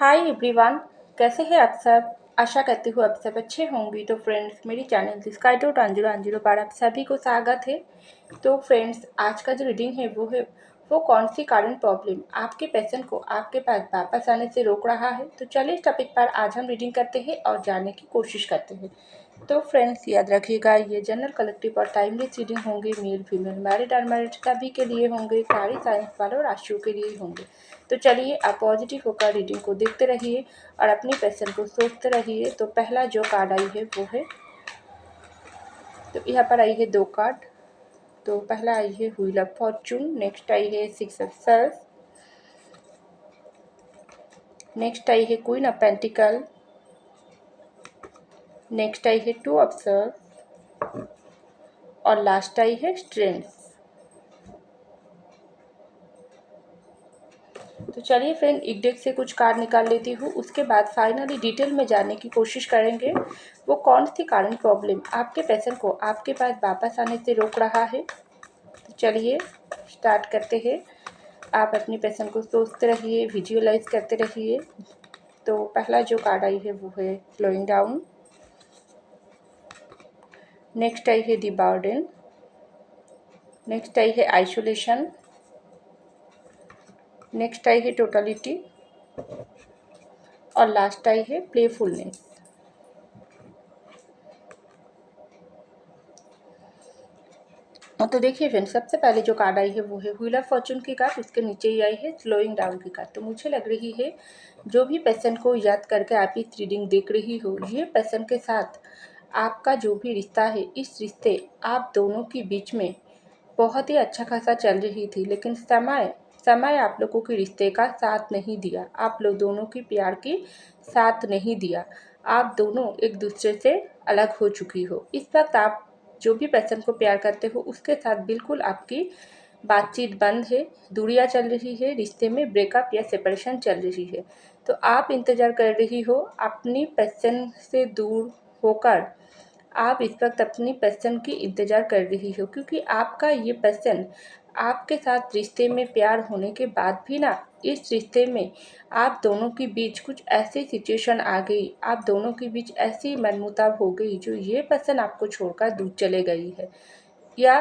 Hi everyone. कैसे हैं आप सब। आशा करती हूँ आप सब अच्छे होंगे। तो फ्रेंड्स, मेरी चैनल स्काई डॉट अंजुलो अंजुलो पर आप सभी को स्वागत है। तो फ्रेंड्स, आज का जो रीडिंग है वो कौन सी करंट प्रॉब्लम आपके पेशेंट को आपके पास वापस आने से रोक रहा है। तो चलिए इस टॉपिक पर आज हम रीडिंग करते हैं और जानने की कोशिश करते हैं। तो फ्रेंड्स, याद रखिएगा, ये जनरल कलेक्टिव और टाइमलेस रीडिंग होंगे। मेल फीमेल मैरिड अनमैरिड सभी के लिए होंगे। सारी साइंस वालों और राशियों के लिए होंगे। तो चलिए, आप पॉजिटिव होकर रीडिंग को देखते रहिए और अपनी पैशन को सोचते रहिए। तो पहला जो कार्ड आई है वो है, तो यहाँ पर आई है 2 कार्ड। तो पहला आई है wheel of Fortune, next I है 6 ऑफ सर्स, नेक्स्ट आई है queen of pentacle, next I है 2 ऑफ सर्स और लास्ट आई है स्ट्रेंथ। तो चलिए फ्रेंड, एक डेक से कुछ कार्ड निकाल लेती हूँ, उसके बाद फाइनली डिटेल में जानने की कोशिश करेंगे वो कौन सी कारण प्रॉब्लम आपके पेशेंट को आपके पास वापस आने से रोक रहा है। तो चलिए स्टार्ट करते हैं। आप अपनी पेशेंट को सोचते रहिए, विजुअलाइज करते रहिए। तो पहला जो कार्ड आई है वो है स्लोइंग डाउन, नेक्स्ट आई है द बर्डन, नेक्स्ट आई है आइसोलेशन, नेक्स्ट आई है टोटलिटी और लास्ट आई है प्लेफुलनेस। तो देखिए फ्रेंड, सबसे पहले जो कार्ड आई है वो है व्हील ऑफ फॉर्चून की कार्ड, उसके नीचे ही आई है स्लोइंग डाउन की कार्ड। तो मुझे लग रही है जो भी पेशेंट को याद करके आप इस रीडिंग देख रही हो, ये पेशेंट के साथ आपका जो भी रिश्ता है, इस रिश्ते आप दोनों के बीच में बहुत ही अच्छा खासा चल रही थी, लेकिन समय समय आप लोगों के रिश्ते का साथ नहीं दिया, आप लोग दोनों की प्यार की साथ नहीं दिया। आप दोनों एक दूसरे से अलग हो चुकी हो। इस वक्त आप जो भी पर्सन को प्यार करते हो उसके साथ बिल्कुल आपकी बातचीत बंद है, दूरियां चल रही है, रिश्ते में ब्रेकअप या सेपरेशन चल रही है। तो आप इंतज़ार कर रही हो अपनी पर्सन से दूर होकर। आप इस वक्त अपनी पर्सन की इंतज़ार कर रही हो, क्योंकि आपका ये पर्सन आपके साथ रिश्ते में प्यार होने के बाद भी ना, इस रिश्ते में आप दोनों के बीच कुछ ऐसी सिचुएशन आ गई, आप दोनों के बीच ऐसी मनमुटाव हो गई जो ये पर्सन आपको छोड़कर दूर चले गई है, या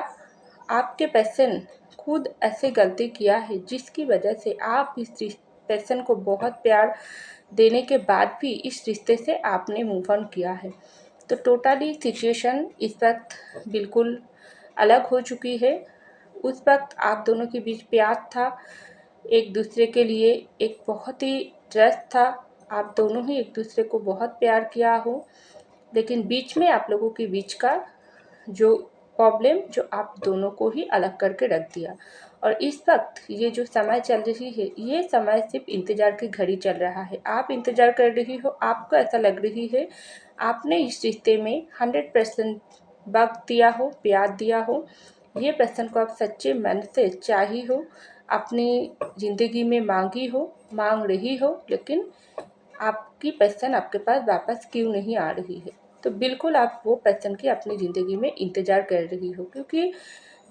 आपके पर्सन खुद ऐसे गलती किया है जिसकी वजह से आप इस पर्सन को बहुत प्यार देने के बाद भी इस रिश्ते से आपने मूव ऑन किया है। तो टोटली सिचुएशन इस वक्त बिल्कुल अलग हो चुकी है। उस वक्त आप दोनों के बीच प्यार था, एक दूसरे के लिए एक बहुत ही ट्रस्ट था, आप दोनों ही एक दूसरे को बहुत प्यार किया हो, लेकिन बीच में आप लोगों के बीच का जो प्रॉब्लम जो आप दोनों को ही अलग करके रख दिया। और इस वक्त ये जो समय चल रही है, ये समय सिर्फ इंतज़ार की घड़ी चल रहा है। आप इंतज़ार कर रही हो, आपको ऐसा लग रही है आपने इस रिश्ते में 100% वक्त दिया हो, प्यार दिया हो, ये पर्सन को आप सच्चे मन से चाही हो, अपनी ज़िंदगी में मांग रही हो, लेकिन आपकी पर्सन आपके पास वापस क्यों नहीं आ रही है। तो बिल्कुल आप वो पर्सन की अपनी ज़िंदगी में इंतज़ार कर रही हो, क्योंकि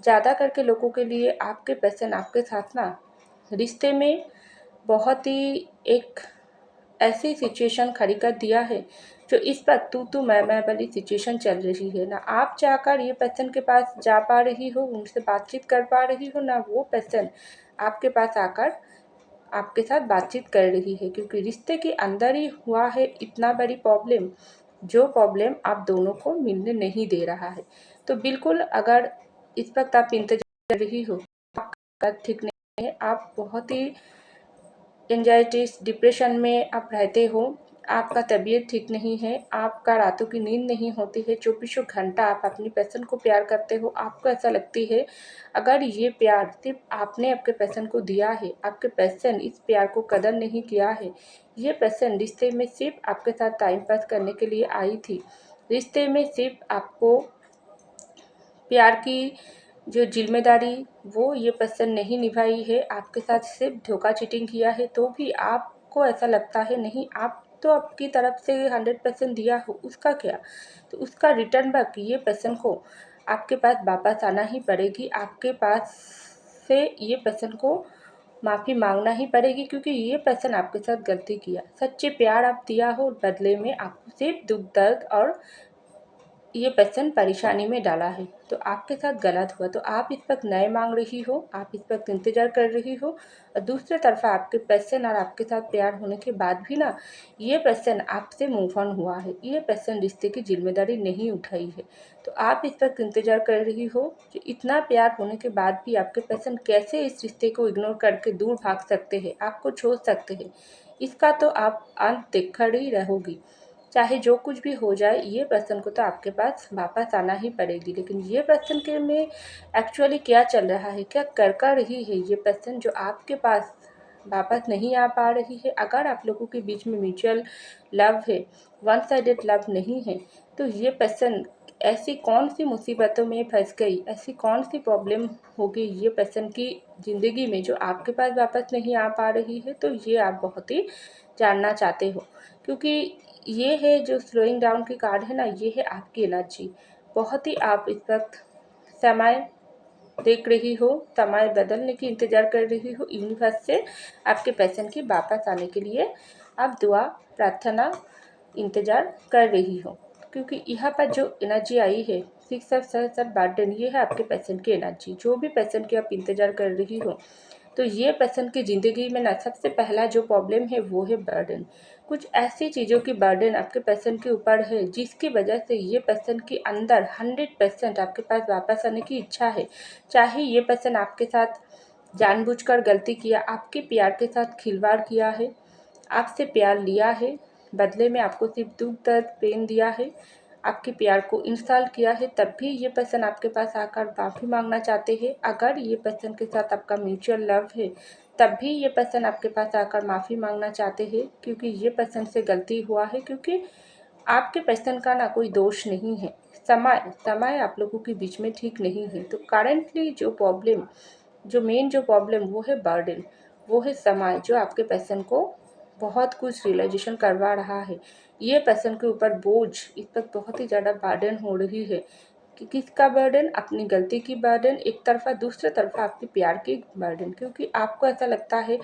ज़्यादा करके लोगों के लिए आपके पर्सन आपके साथ ना रिश्ते में बहुत ही एक ऐसी सिचुएशन खड़ी कर दिया है जो इस पर तू मैं वाली सिचुएशन चल रही है। ना आप चाहकर ये पर्सन के पास जा पा रही हो, उनसे बातचीत कर पा रही हो, ना वो पर्सन आपके पास आकर आपके साथ बातचीत कर रही है, क्योंकि रिश्ते के अंदर ही हुआ है इतना बड़ी प्रॉब्लम, जो प्रॉब्लम आप दोनों को मिलने नहीं दे रहा है। तो बिल्कुल अगर इस वक्त आप इंतजार कर रही हो, आपका ठीक नहीं है, आप बहुत ही एंजाइटी डिप्रेशन में आप रहते हो, आपका तबीयत ठीक नहीं है, आपका रातों की नींद नहीं होती है, चौबीसों घंटा आप अपनी पर्सन को प्यार करते हो, आपको ऐसा लगती है अगर ये प्यार सिर्फ आपने आपके पर्सन को दिया है, आपके पर्सन इस प्यार को कदर नहीं किया है, ये पर्सन रिश्ते में सिर्फ आपके साथ टाइम पास करने के लिए आई थी, रिश्ते में सिर्फ आपको प्यार की जो जिम्मेदारी वो ये पर्सन नहीं निभाई है, आपके साथ सिर्फ धोखा चीटिंग किया है, तो भी आपको ऐसा लगता है नहीं, आप तो आपकी तरफ से 100% दिया हो, उसका क्या। तो उसका रिटर्न बैक ये पर्सन को आपके पास वापस आना ही पड़ेगी। आपके पास से ये पर्सन को माफ़ी मांगना ही पड़ेगी, क्योंकि ये पर्सन आपके साथ गलती किया। सच्चे प्यार आप दिया हो, बदले में आपको सिर्फ दुख दर्द और ये पर्सन परेशानी में डाला है, तो आपके साथ गलत हुआ। तो आप इस वक्त न्याय मांग रही हो, आप इस वक्त इंतजार कर रही हो, और दूसरे तरफा आपके पर्सन और आपके साथ प्यार होने के बाद भी ना ये पर्सन आपसे मूव ऑन हुआ है, ये पर्सन रिश्ते की जिम्मेदारी नहीं उठाई है। तो आप इस वक्त इंतजार कर रही हो कि इतना प्यार होने के बाद भी आपके पर्सन कैसे इस रिश्ते को इग्नोर करके दूर भाग सकते हैं, आपको छोड़ सकते हैं। इसका तो आप अंत देख कर ही रहोगी। चाहे जो कुछ भी हो जाए, ये पर्सन को तो आपके पास वापस आना ही पड़ेगी। लेकिन ये पर्सन के में एक्चुअली क्या चल रहा है, क्या कर रही है ये पर्सन जो आपके पास वापस नहीं आ पा रही है। अगर आप लोगों के बीच में म्यूचुअल लव है, वन साइडेड लव नहीं है, तो ये पर्सन ऐसी कौन सी मुसीबतों में फंस गई, ऐसी कौन सी प्रॉब्लम होगी ये पर्सन की ज़िंदगी में जो आपके पास वापस नहीं आ पा रही है। तो ये आप बहुत ही जानना चाहते हो, क्योंकि ये है जो स्लोइंग डाउन की कार्ड है ना, ये है आपकी एनर्जी। बहुत ही आप इस वक्त समय देख रही हो, समय बदलने की इंतजार कर रही हो, यूनिवर्स से आपके पैसन की वापस आने के लिए आप दुआ प्रार्थना इंतजार कर रही हो। क्योंकि यहाँ पर जो एनर्जी आई है 6 ऑफ बर्डन, ये है आपके पैसन की एनर्जी। जो भी पैसन की आप इंतजार कर रही हो, तो ये पर्सन की ज़िंदगी में ना सबसे पहला जो प्रॉब्लम है वो है बर्डन। कुछ ऐसी चीज़ों की बर्डन आपके पर्सन के ऊपर है जिसकी वजह से ये पर्सन के अंदर 100% आपके पास वापस आने की इच्छा है। चाहे ये पर्सन आपके साथ जानबूझकर गलती किया, आपके प्यार के साथ खिलवाड़ किया है, आपसे प्यार लिया है, बदले में आपको सिर्फ दुख दर्द पेन दिया है, आपके प्यार को इंसल्ट किया है, तब भी ये पर्सन आपके पास आकर माफ़ी मांगना चाहते हैं। अगर ये पर्सन के साथ आपका म्यूचुअल लव है, तब भी ये पर्सन आपके पास आकर माफ़ी मांगना चाहते हैं, क्योंकि ये पर्सन से गलती हुआ है। क्योंकि आपके पर्सन का ना कोई दोष नहीं है, समय समय आप लोगों के बीच में ठीक नहीं है। तो करेंटली जो प्रॉब्लम, जो मेन जो प्रॉब्लम वो है बर्डन, वो है समय जो आपके पर्सन को बहुत कुछ रियलाइजेशन करवा रहा है। ये पर्सन के ऊपर बोझ इस वक्त बहुत ही ज़्यादा बर्डन हो रही है। कि किसका बर्डन, अपनी गलती की बर्डन एक तरफा, दूसरे तरफा आपके प्यार की बर्डन। क्योंकि आपको ऐसा लगता है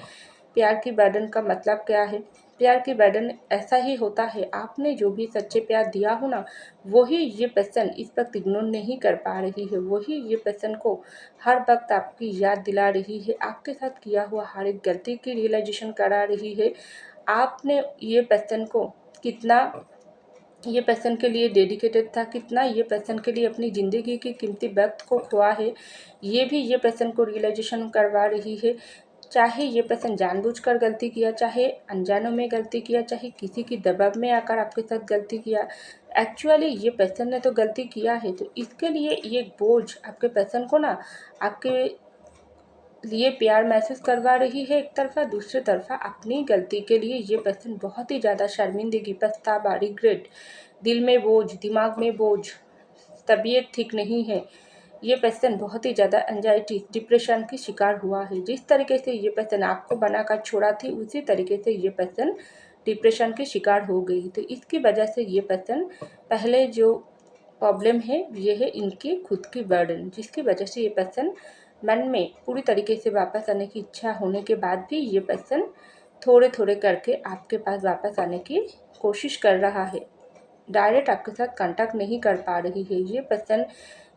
प्यार की बर्डन का मतलब क्या है। प्यार की बर्डन ऐसा ही होता है, आपने जो भी सच्चे प्यार दिया हो ना, वही ये पर्सन इस वक्त इग्नोर नहीं कर पा रही है, वही ये पर्सन को हर वक्त आपकी याद दिला रही है, आपके साथ किया हुआ हर एक गलती की रियलाइजेशन करा रही है। आपने ये पर्सन को कितना ये पर्सन के लिए डेडिकेटेड था, कितना ये पर्सन के लिए अपनी ज़िंदगी की कीमती वक्त को खोआ है, ये भी ये पर्सन को रियलाइजेशन करवा रही है। चाहे ये पर्सन जानबूझकर गलती किया, चाहे अनजानों में गलती किया, चाहे किसी की दबाव में आकर आपके साथ गलती किया, एक्चुअली ये पर्सन ने तो गलती किया है। तो इसके लिए ये बोझ आपके पर्सन को ना आपके लिए प्यार महसूस करवा रही है एक तरफा, दूसरी तरफा अपनी गलती के लिए ये पर्सन बहुत ही ज़्यादा शर्मिंदगी, पछतावा, रिग्रेट, दिल में बोझ, दिमाग में बोझ, तबीयत ठीक नहीं है। ये पर्सन बहुत ही ज़्यादा एंजाइटी, डिप्रेशन की शिकार हुआ है। जिस तरीके से ये पर्सन आपको बनाकर छोड़ा थी, उसी तरीके से ये पर्सन डिप्रेशन की शिकार हो गई। तो इसकी वजह से ये पर्सन पहले जो प्रॉब्लम है ये है इनकी खुद की बर्डन, जिसकी वजह से ये पर्सन मन में पूरी तरीके से वापस आने की इच्छा होने के बाद भी ये पर्सन थोड़े थोड़े करके आपके पास वापस आने की कोशिश कर रहा है। डायरेक्ट आपके साथ कांटेक्ट नहीं कर पा रही है। ये पर्सन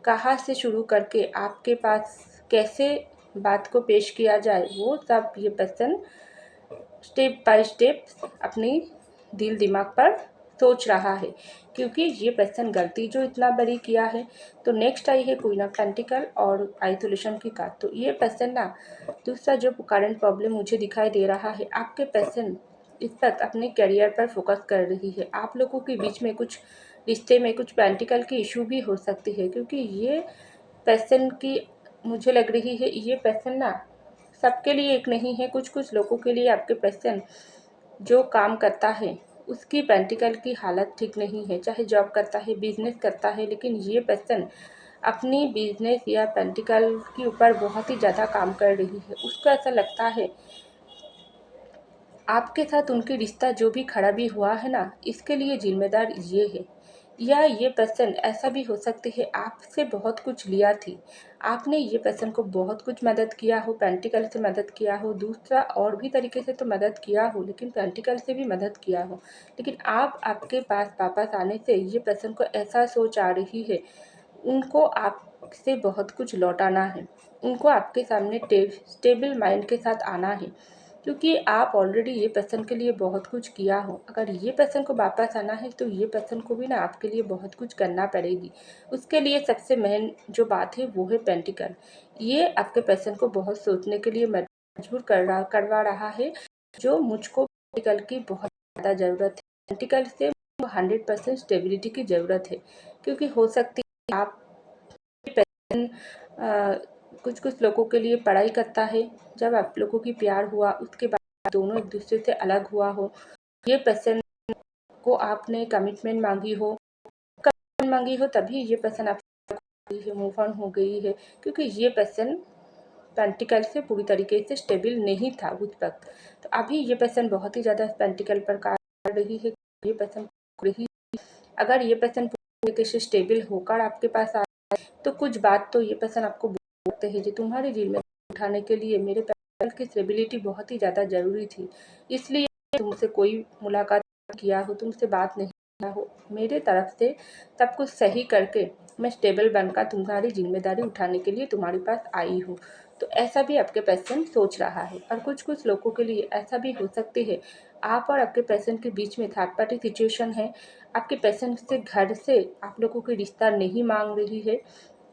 कहाँ से शुरू करके आपके पास कैसे बात को पेश किया जाए, वो सब ये पर्सन स्टेप बाय स्टेप अपनी दिल दिमाग पर सोच रहा है। क्योंकि ये पर्सन गलती जो इतना बड़ी किया है, तो नेक्स्ट आई है क्वीन ऑफ पेंटिकल और आइसोलेशन की कार्ड। तो ये पर्सन ना दूसरा जो करंट प्रॉब्लम मुझे दिखाई दे रहा है, आपके पर्सन इस वक्त अपने करियर पर फोकस कर रही है। आप लोगों के बीच में कुछ रिश्ते में कुछ पेंटिकल की इशू भी हो सकती है, क्योंकि ये पर्सन की मुझे लग रही है ये पर्सन ना सबके लिए एक नहीं है। कुछ कुछ लोगों के लिए आपके पर्सन जो काम करता है उसकी पेंटिकल की हालत ठीक नहीं है, चाहे जॉब करता है, बिजनेस करता है, लेकिन ये पर्सन अपनी बिजनेस या पेंटिकल के ऊपर बहुत ही ज़्यादा काम कर रही है। उसको ऐसा लगता है आपके साथ उनकी रिश्ता जो भी खराबी हुआ है ना, इसके लिए जिम्मेदार ये है। या ये पर्सन ऐसा भी हो सकती है आपसे बहुत कुछ लिया थी, आपने ये पर्सन को बहुत कुछ मदद किया हो, पेंटिकल से मदद किया हो, दूसरा और भी तरीके से तो मदद किया हो, लेकिन पेंटिकल से भी मदद किया हो, लेकिन आप आपके पास वापस आने से ये पर्सन को ऐसा सोच आ रही है, उनको आपसे बहुत कुछ लौटाना है, उनको आपके सामने स्टेबल माइंड के साथ आना है, क्योंकि आप ऑलरेडी ये पर्सन के लिए बहुत कुछ किया हो। अगर ये पर्सन को वापस आना है तो ये पर्सन को भी ना आपके लिए बहुत कुछ करना पड़ेगी। उसके लिए सबसे मेन जो बात है वो है पेंटिकल। ये आपके पर्सन को बहुत सोचने के लिए मजबूर करवा रहा है, जो मुझको पेंटिकल की बहुत ज़्यादा ज़रूरत है। पेंटिकल से 100% स्टेबिलिटी की ज़रूरत है, क्योंकि हो सकती है आप कुछ कुछ लोगों के लिए पढ़ाई करता है, जब आप लोगों की प्यार हुआ उसके बाद दोनों एक दूसरे से अलग हुआ हो, ये पर्सन को आपने कमिटमेंट मांगी हो तभी ये पर्सन आपसे मूव ऑन हो गई है, क्योंकि ये पर्सन पेंटिकल से पूरी तरीके से स्टेबल नहीं था उस वक्त। तो अभी ये पर्सन बहुत ही ज़्यादा पेंटिकल पर कार्य कर रही है। ये पर्सन अगर ये पर्सन पूरी तरीके से स्टेबल होकर आपके पास आए तो कुछ बात तो ये पर्सन आपको बोलते हैं, जो तुम्हारी दिल में उठाने के लिए मेरे पैर की स्टेबिलिटी बहुत ही ज़्यादा ज़रूरी थी, इसलिए तुमसे कोई मुलाकात किया हो, तुमसे बात नहीं किया हो, मेरे तरफ से सब कुछ सही करके मैं स्टेबल बनकर तुम्हारी जिम्मेदारी उठाने के लिए तुम्हारे पास आई हूँ। तो ऐसा भी आपके पर्सन सोच रहा है। और कुछ कुछ लोगों के लिए ऐसा भी हो सकती है, आप और आपके पर्सन के बीच में थर्ड पार्टी सिचुएशन है, आपके पर्सन से घर से आप लोगों की रिश्ता नहीं मांग रही है,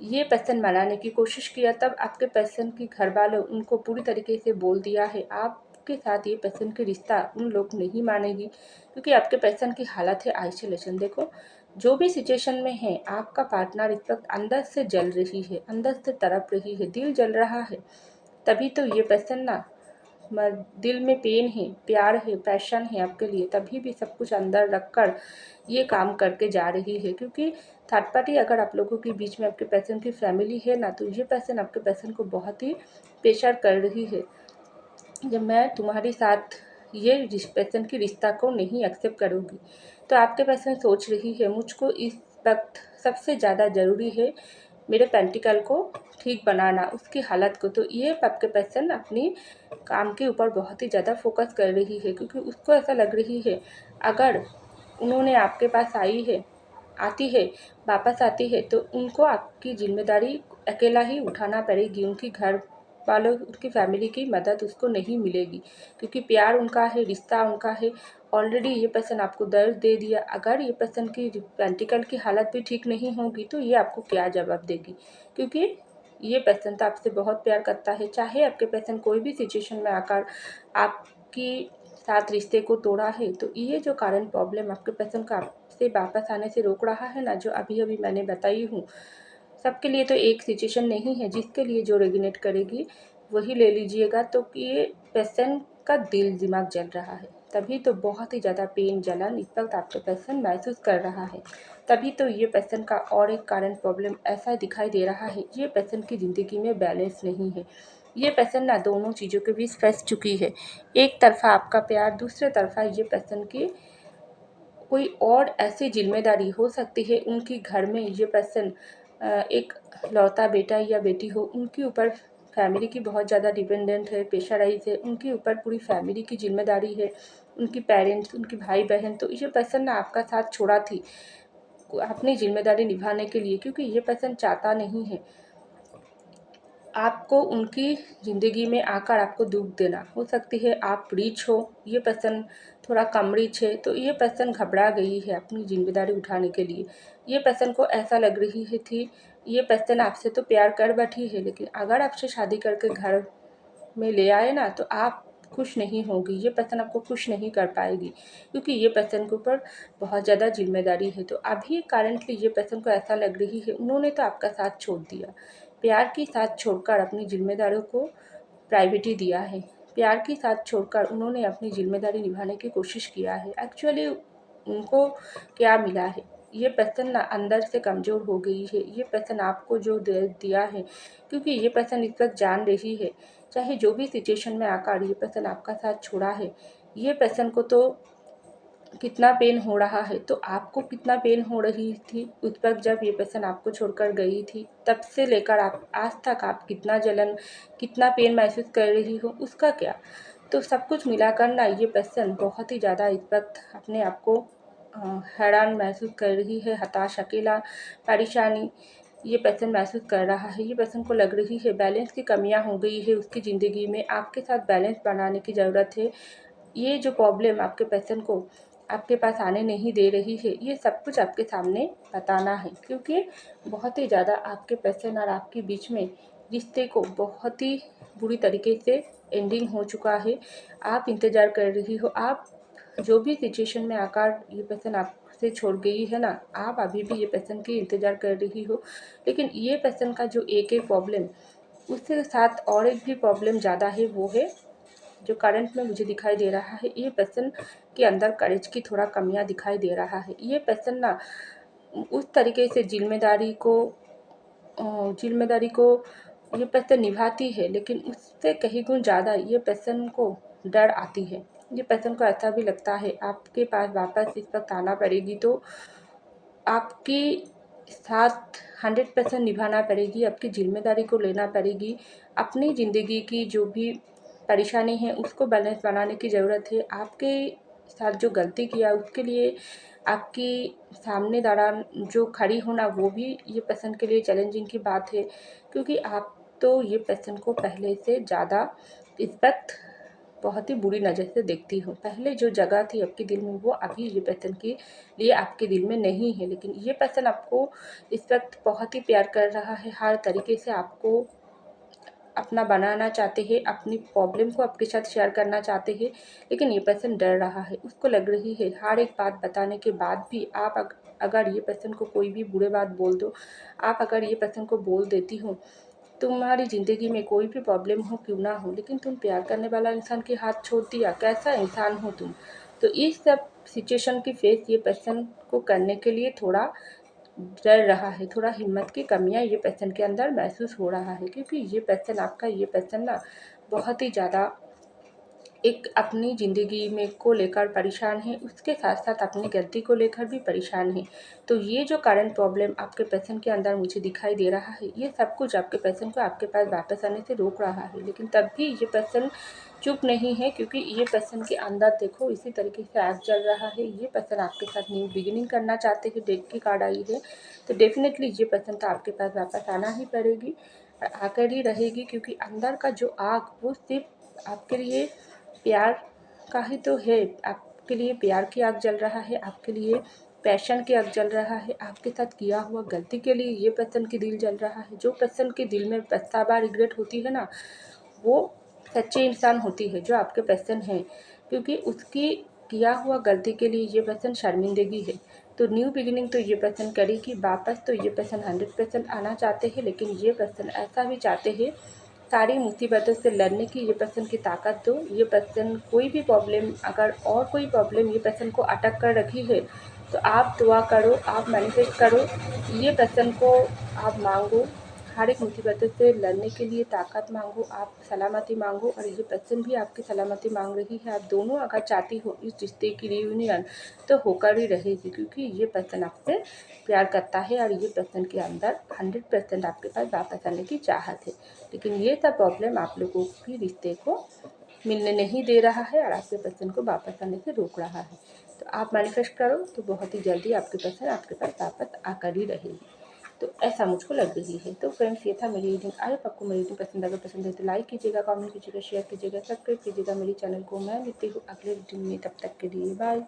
ये पर्सन मनाने की कोशिश किया, तब आपके पर्सन की घर वालों उनको पूरी तरीके से बोल दिया है आपके साथ ये पर्सन की रिश्ता उन लोग नहीं मानेगी, क्योंकि आपके पर्सन की हालत है आइसोलेशन। देखो, जो भी सिचुएशन में है आपका पार्टनर इस वक्त अंदर से जल रही है, अंदर से तड़प रही है, दिल जल रहा है, तभी तो ये पर्सन ना दिल में पेन है, प्यार है, पैशन है आपके लिए, तभी भी सब कुछ अंदर रखकर ये काम करके जा रही है। क्योंकि थर्ड पार्टी अगर आप लोगों के बीच में आपके पर्सन की फैमिली है ना, तो ये पर्सन आपके पर्सन को बहुत ही प्रेशर कर रही है, जब मैं तुम्हारे साथ ये पर्सन की रिश्ता को नहीं एक्सेप्ट करूँगी। तो आपके पर्सन सोच रही है मुझको इस वक्त सबसे ज़्यादा ज़रूरी है मेरे पेंटिकल को ठीक बनाना, उसकी हालत को। तो ये आपके पर्सन अपनी काम के ऊपर बहुत ही ज़्यादा फोकस कर रही है, क्योंकि उसको ऐसा लग रही है अगर उन्होंने आपके पास आती है, वापस आती है, तो उनको आपकी जिम्मेदारी अकेला ही उठाना पड़ेगी, उनकी घर वालों उनकी फैमिली की मदद उसको नहीं मिलेगी, क्योंकि प्यार उनका है, रिश्ता उनका है। ऑलरेडी ये पर्सन आपको दर्द दे दिया, अगर ये पर्सन की पेंटिकल की हालत भी ठीक नहीं होगी तो ये आपको क्या जवाब देगी, क्योंकि ये पर्सन तो आपसे बहुत प्यार करता है। चाहे आपके पर्सन कोई भी सिचुएशन में आकर आपकी साथ रिश्ते को तोड़ा है, तो ये जो कारण प्रॉब्लम आपके पर्सन का आपसे वापस आने से रोक रहा है ना, जो अभी अभी मैंने बताई हूँ, सबके लिए तो एक सिचुएशन नहीं है, जिसके लिए जो रेगुलेट करेगी वही ले लीजिएगा। तो ये पर्सन का दिल दिमाग जल रहा है, तभी तो बहुत ही ज़्यादा पेन जलन इस वक्त आपके पर्सन महसूस कर रहा है। तभी तो ये पर्सन का और एक कारण प्रॉब्लम ऐसा दिखाई दे रहा है, ये पर्सन की ज़िंदगी में बैलेंस नहीं है। ये पर्सन ना दोनों चीज़ों के बीच फंस चुकी है, एक तरफा आपका प्यार, दूसरे तरफा ये पर्सन की कोई और ऐसी जिम्मेदारी हो सकती है। उनकी घर में ये पर्सन एक लौता बेटा या बेटी हो, उनके ऊपर फैमिली की बहुत ज़्यादा डिपेंडेंट है, प्रेशराइज है, उनके ऊपर पूरी फैमिली की जिम्मेदारी है, उनकी पेरेंट्स, उनकी भाई बहन। तो ये पर्सन ना आपका साथ छोड़ा थी अपनी जिम्मेदारी निभाने के लिए, क्योंकि ये पर्सन चाहता नहीं है आपको उनकी ज़िंदगी में आकर आपको दुख देना। हो सकती है आप रिच हो, ये पर्सन थोड़ा कम रिच है, तो ये पर्सन घबरा गई है अपनी जिम्मेदारी उठाने के लिए। ये पर्सन को ऐसा लग रही है थी, ये पर्सन आपसे तो प्यार कर बैठी है, लेकिन अगर आपसे शादी करके घर में ले आए ना, तो आप खुश नहीं होगी, ये पर्सन आपको खुश नहीं कर पाएगी, क्योंकि ये पर्सन के ऊपर बहुत ज़्यादा जिम्मेदारी है। तो अभी करंटली ये पर्सन को ऐसा लग रही है उन्होंने तो आपका साथ छोड़ दिया, प्यार की साथ छोड़कर अपनी जिम्मेदारियों को प्राइवेटी दिया है, प्यार की साथ छोड़कर उन्होंने अपनी जिम्मेदारी निभाने की कोशिश किया है। एक्चुअली उनको क्या मिला है, ये पर्सन ना अंदर से कमज़ोर हो गई है। ये पर्सन आपको जो दिया है, क्योंकि ये पर्सन इस वक्त जान रही है चाहे जो भी सिचुएशन में आकर ये पर्सन आपका साथ छोड़ा है, ये पर्सन को तो कितना पेन हो रहा है, तो आपको कितना पेन हो रही थी उस वक्त जब ये पर्सन आपको छोड़कर गई थी, तब से लेकर आप आज तक आप कितना जलन, कितना पेन महसूस कर रही हो, उसका क्या। तो सब कुछ मिलाकर ना ये पर्सन बहुत ही ज़्यादा इस वक्त अपने आप को हैरान महसूस कर रही है, हताश, अकेला, परेशानी ये पर्सन महसूस कर रहा है। ये पर्सन को लग रही है बैलेंस की कमियां हो गई है उसकी ज़िंदगी में, आपके साथ बैलेंस बनाने की ज़रूरत है। ये जो प्रॉब्लम आपके पर्सन को आपके पास आने नहीं दे रही है, ये सब कुछ आपके सामने बताना है, क्योंकि बहुत ही ज़्यादा आपके पर्सन और आपके बीच में रिश्ते को बहुत ही बुरी तरीके से एंडिंग हो चुका है। आप इंतज़ार कर रही हो, आप जो भी सिचुएशन में आकर ये पर्सन आपसे छोड़ गई है ना, आप अभी भी ये पर्सन की इंतज़ार कर रही हो। लेकिन ये पर्सन का जो एक प्रॉब्लम, उसके साथ और एक भी प्रॉब्लम ज़्यादा है, वो है जो करंट में मुझे दिखाई दे रहा है, ये पर्सन के अंदर करेज की थोड़ा कमियां दिखाई दे रहा है। ये पर्सन ना उस तरीके से जिम्मेदारी को ये पर्सन निभाती है, लेकिन उससे कहीं गुण ज़्यादा ये पर्सन को डर आती है। ये पर्सन को ऐसा भी लगता है आपके पास वापस इस वक्त आना पड़ेगी तो आपकी साथ 100% निभाना पड़ेगी, आपकी जिम्मेदारी को लेना पड़ेगी, अपनी ज़िंदगी की जो भी परेशानी है उसको बैलेंस बनाने की ज़रूरत है। आपके साथ जो गलती किया उसके लिए आपकी सामने दरार जो खड़ी होना, वो भी ये पर्सन के लिए चैलेंजिंग की बात है, क्योंकि आप तो ये पर्सन को पहले से ज़्यादा इस वक्त बहुत ही बुरी नज़र से देखती हूँ। पहले जो जगह थी आपके दिल में, वो अभी ये पर्सन के लिए आपके दिल में नहीं है। लेकिन ये पर्सन आपको इस वक्त बहुत ही प्यार कर रहा है, हर तरीके से आपको अपना बनाना चाहते हैं, अपनी प्रॉब्लम को आपके साथ शेयर करना चाहते हैं। लेकिन ये पर्सन डर रहा है, उसको लग रही है हर एक बात बताने के बाद भी आप अगर ये पर्सन को कोई भी बुरे बात बोल दो, आप अगर ये पर्सन को बोल देती हो तुम्हारी ज़िंदगी में कोई भी प्रॉब्लम हो क्यों ना हो, लेकिन तुम प्यार करने वाला इंसान के हाथ छोड़ दिया, कैसा इंसान हो तुम। तो इस सब सिचुएशन की फेस ये पर्सन को करने के लिए थोड़ा डर रहा है, थोड़ा हिम्मत की कमियां ये पर्सन के अंदर महसूस हो रहा है, क्योंकि ये पर्सन ना बहुत ही ज़्यादा एक अपनी ज़िंदगी में को लेकर परेशान है, उसके साथ साथ अपनी गलती को लेकर भी परेशान है। तो ये जो करंट प्रॉब्लम आपके पर्सन के अंदर मुझे दिखाई दे रहा है, ये सब कुछ आपके पर्सन को आपके पास वापस आने से रोक रहा है। लेकिन तब भी ये पर्सन चुप नहीं है, क्योंकि ये पर्सन के अंदर देखो इसी तरीके से आग जल रहा है। ये पर्सन आपके साथ न्यू बिगिनिंग करना चाहते हैं, डेट की कार्ड आई है, तो डेफिनेटली ये पर्सन तो आपके पास वापस आना ही पड़ेगी, आकर ही रहेगी, क्योंकि अंदर का जो आग वो सिर्फ आपके लिए प्यार का ही तो है। आपके लिए प्यार की आग जल रहा है, आपके लिए पैशन की आग जल रहा है, आपके साथ किया हुआ गलती के लिए ये पर्सन की दिल जल रहा है। जो पर्सन के दिल में पछतावा, रिग्रेट होती है ना, वो सच्चे इंसान होती है जो आपके पर्सन है, क्योंकि उसकी किया हुआ गलती के लिए ये पर्सन शर्मिंदगी है। तो न्यू बिगिनिंग तो ये पर्सन करेगी वापस, तो ये पर्सन 100% आना चाहते हैं। लेकिन ये पर्सन ऐसा भी चाहते हैं सारी मुसीबतों से लड़ने की ये पर्सन की ताकत दो। ये पर्सन कोई भी प्रॉब्लम, अगर और कोई प्रॉब्लम ये पर्सन को अटक कर रखी है, तो आप दुआ करो, आप मैनिफेस्ट करो, ये पर्सन को आप मांगो, हर एक मुसीबतों से लड़ने के लिए ताकत मांगो, आप सलामती मांगो, और ये पर्सन भी आपकी सलामती मांग रही है। आप दोनों अगर चाहती हो इस रिश्ते की रियूनियन, तो होकर ही रहेगी, क्योंकि ये पर्सन आपसे प्यार करता है और ये पर्सन के अंदर 100% आपके पास वापस आने की चाहत है। लेकिन ये सब प्रॉब्लम आप लोगों की रिश्ते को मिलने नहीं दे रहा है और आपके पर्सन को वापस आने से रोक रहा है। तो आप मैनिफेस्ट करो, तो बहुत ही जल्दी आपके पर्सन आपके पास वापस आकर ही रहेगी। तो ऐसा मुझको लग रही है। तो फ्रेंड्स, ये था मेरी रीडिंग। आई होप आपको मेरी रीडिंग पसंद, अगर पसंद है तो लाइक कीजिएगा, कमेंट कीजिएगा, शेयर कीजिएगा, सब्सक्राइब कीजिएगा मेरी चैनल को। मैं मिलती हूँ अगले रीडिंग में, तब तक के लिए बाय।